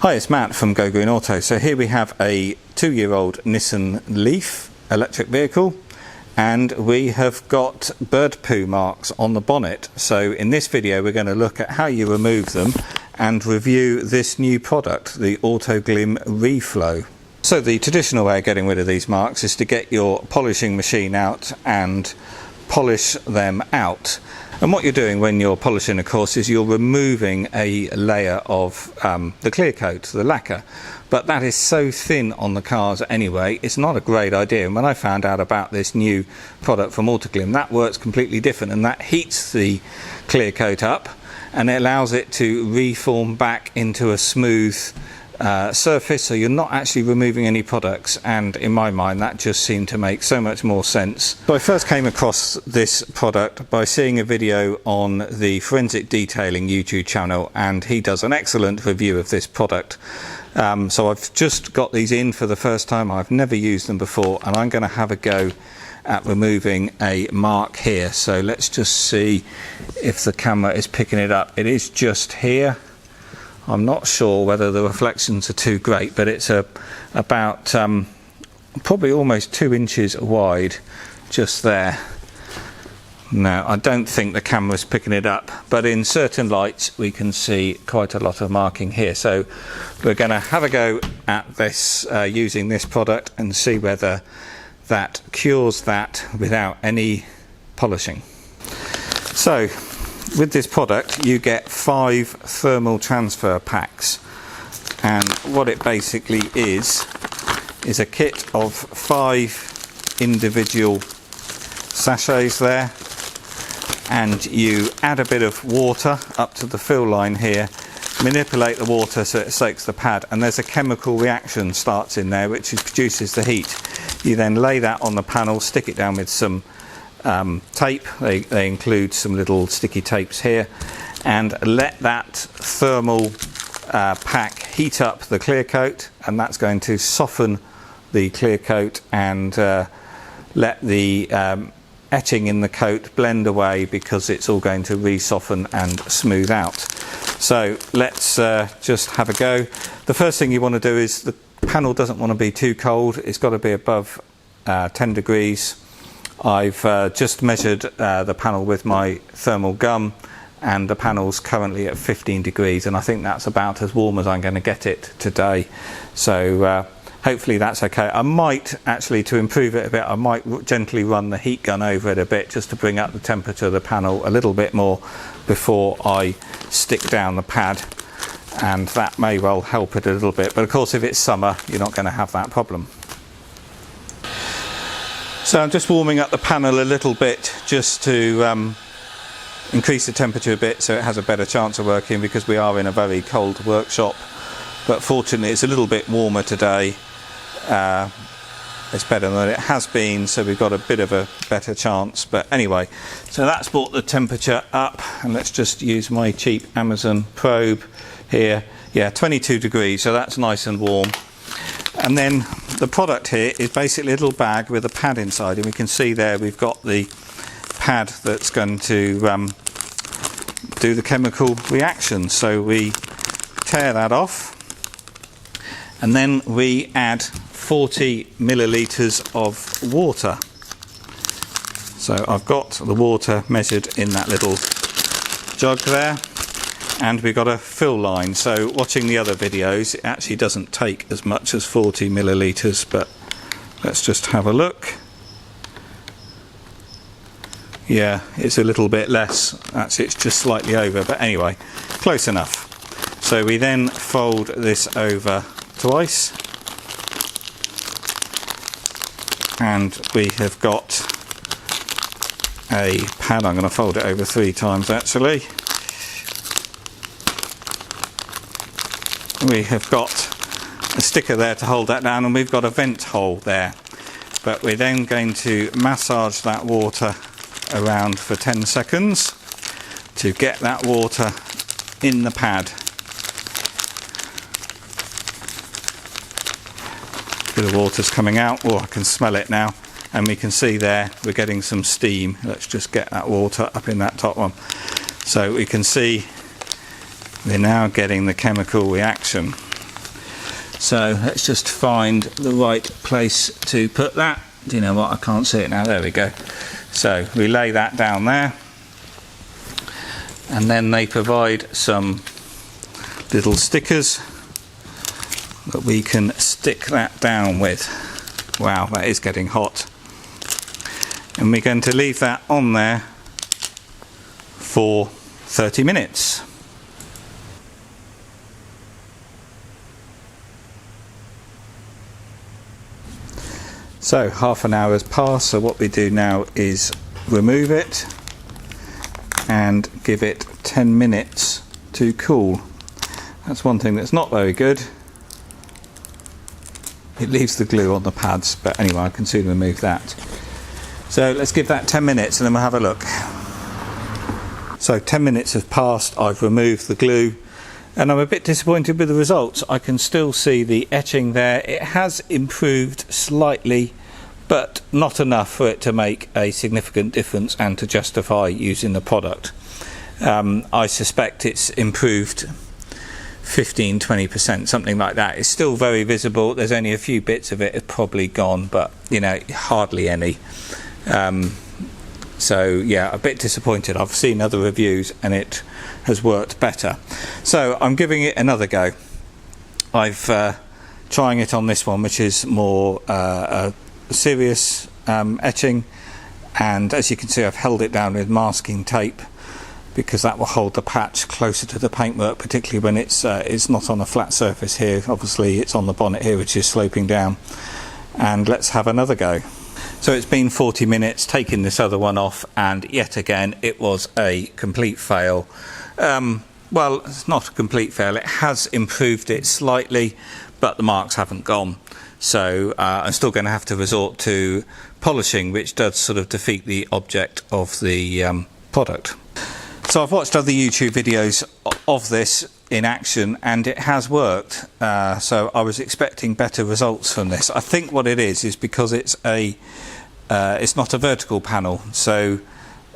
Hi, it's Matt from Go Green Auto. So here we have a 2-year-old Nissan Leaf electric vehicle, and we have got bird poo marks on the bonnet. So in this video we're going to look at how you remove them and review this new product, the Autoglym Reflow. So the traditional way of getting rid of these marks is to get your polishing machine out and polish them out. And what you're doing when you're polishing, of course, is you're removing a layer of the clear coat, the lacquer. But that is so thin on the cars anyway, it's not a great idea. And when I found out about this new product from Autoglym, that works completely different, and that heats the clear coat up and it allows it to reform back into a smooth surface, so you're not actually removing any products. And in my mind that just seemed to make so much more sense. So I first came across this product by seeing a video on the Forensic Detailing YouTube channel, and he does an excellent review of this product. So I've just got these in for the first time. I've never used them before, and I'm going to have a go at removing a mark here. So let's just see if the camera is picking it up. It is just here. I'm not sure whether the reflections are too great, but it's about probably almost 2 inches wide just there. Now I don't think the camera's picking it up, but in certain lights we can see quite a lot of marking here. So we're going to have a go at this using this product and see whether that cures that without any polishing. So with this product you get 5 thermal transfer packs, and what it basically is a kit of 5 individual sachets there, and you add a bit of water up to the fill line here, manipulate the water so it soaks the pad, and there's a chemical reaction starts in there which produces the heat. You then lay that on the panel, stick it down with some tape. They include some little sticky tapes here, and let that thermal pack heat up the clear coat, and that's going to soften the clear coat and let the etching in the coat blend away, because it's all going to re-soften and smooth out. So let's just have a go. The first thing you want to do is, the panel doesn't want to be too cold, it's got to be above 10 degrees. I've just measured the panel with my thermal gun, and the panel's currently at 15 degrees, and I think that's about as warm as I'm going to get it today. So hopefully that's okay. I might actually, to improve it a bit, I might gently run the heat gun over it a bit just to bring up the temperature of the panel a little bit more before I stick down the pad, and that may well help it a little bit. But of course if it's summer you're not going to have that problem. So I'm just warming up the panel a little bit just to increase the temperature a bit so it has a better chance of working, because we are in a very cold workshop. But fortunately it's a little bit warmer today. It's better than it has been, so we've got a bit of a better chance. But anyway, so that's brought the temperature up, and let's just use my cheap Amazon probe here. Yeah, 22 degrees, so that's nice and warm. And then the product here is basically a little bag with a pad inside, and we can see there we've got the pad that's going to do the chemical reaction. So we tear that off, and then we add 40 millilitres of water. So I've got the water measured in that little jug there, and we've got a fill line. So watching the other videos, it actually doesn't take as much as 40 millilitres, but let's just have a look. Yeah, it's a little bit less. It's just slightly over, but anyway, close enough. So we then fold this over twice, and we have got a pad. I'm going to fold it over 3 times actually. We have got a sticker there to hold that down, and we've got a vent hole there. But we're then going to massage that water around for 10 seconds to get that water in the pad. bit of water's coming out. Oh, I can smell it now, and we can see there we're getting some steam. Let's just get that water up in that top one. So we can see we're now getting the chemical reaction. So let's just find the right place to put that. Do you know what, I can't see it now, there we go. So we lay that down there, and then they provide some little stickers that we can stick that down with. Wow, that is getting hot. And we're going to leave that on there for 30 minutes. So half an hour has passed, so what we do now is remove it and give it 10 minutes to cool. That's one thing that's not very good. It leaves the glue on the pads, but anyway, I can soon remove that. So let's give that 10 minutes and then we'll have a look. So 10 minutes have passed, I've removed the glue, and I'm a bit disappointed with the results. I can still see the etching there. It has improved slightly, but not enough for it to make a significant difference and to justify using the product. I suspect it's improved 15-20%, something like that. It's still very visible. There's only a few bits of it have probably gone, but you know, hardly any. So yeah, a bit disappointed. I've seen other reviews and it has worked better. So I'm giving it another go. I've trying it on this one, which is more a serious etching, and as you can see, I've held it down with masking tape because that will hold the patch closer to the paintwork, particularly when it's not on a flat surface here. Obviously it's on the bonnet here, which is sloping down. And let's have another go. So it's been 40 minutes taking this other one off, and yet again it was a complete fail. Well, it's not a complete fail, it has improved it slightly, but the marks haven't gone. So I'm still going to have to resort to polishing, which does sort of defeat the object of the product. So I've watched other YouTube videos of this in action and it has worked. So I was expecting better results from this. I think what it is because it's not a vertical panel. So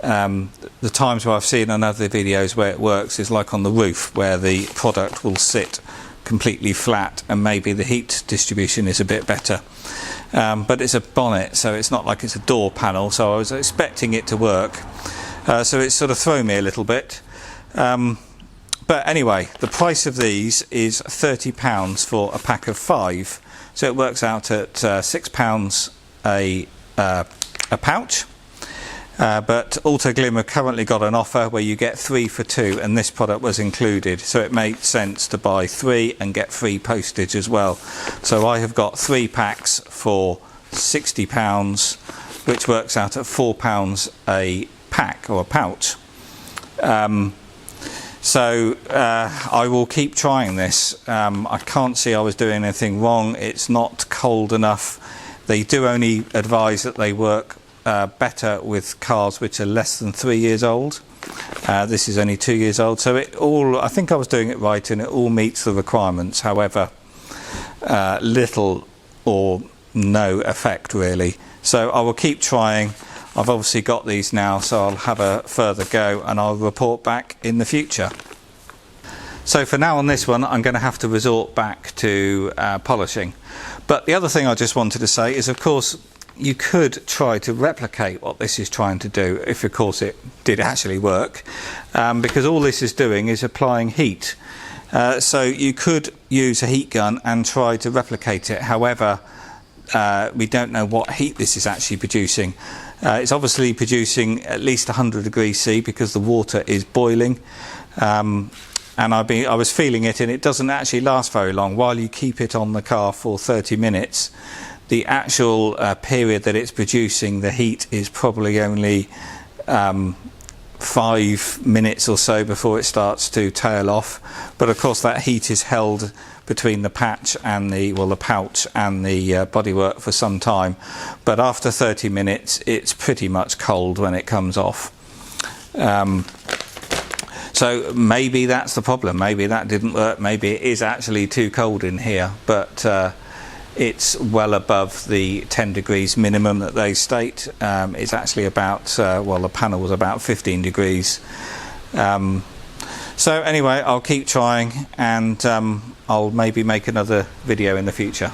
the times where I've seen on other videos where it works is like on the roof, where the product will sit completely flat and maybe the heat distribution is a bit better. But it's a bonnet, so it's not like it's a door panel, so I was expecting it to work. So it's sort of thrown me a little bit. But anyway, the price of these is £30 for a pack of 5. So it works out at £6 a pouch. But Autoglym have currently got an offer where you get 3 for 2, and this product was included, so it made sense to buy 3 and get free postage as well. So I have got 3 packs for £60, which works out at £4 a pack or a pouch. So I will keep trying this. I can't see I was doing anything wrong. It's not cold enough. They do only advise that they work better with cars which are less than 3 years old. This is only 2 years old, so I think I was doing it right and it all meets the requirements. However, little or no effect really. So I will keep trying. I've obviously got these now, so I'll have a further go and I'll report back in the future. So for now on this one, I'm going to have to resort back to polishing. But the other thing I just wanted to say is, of course, you could try to replicate what this is trying to do, if of course it did actually work, because all this is doing is applying heat. So you could use a heat gun and try to replicate it. However, we don't know what heat this is actually producing. It's obviously producing at least 100 degrees C because the water is boiling. And I was feeling it, and it doesn't actually last very long. While you keep it on the car for 30 minutes, the actual period that it's producing the heat is probably only 5 minutes or so before it starts to tail off. But of course that heat is held between the patch and the pouch and the bodywork for some time. But after 30 minutes it's pretty much cold when it comes off. So maybe that's the problem. Maybe that didn't work. Maybe it is actually too cold in here. But it's well above the 10 degrees minimum that they state. It's actually about, the panel was about 15 degrees. So anyway, I'll keep trying, and I'll maybe make another video in the future.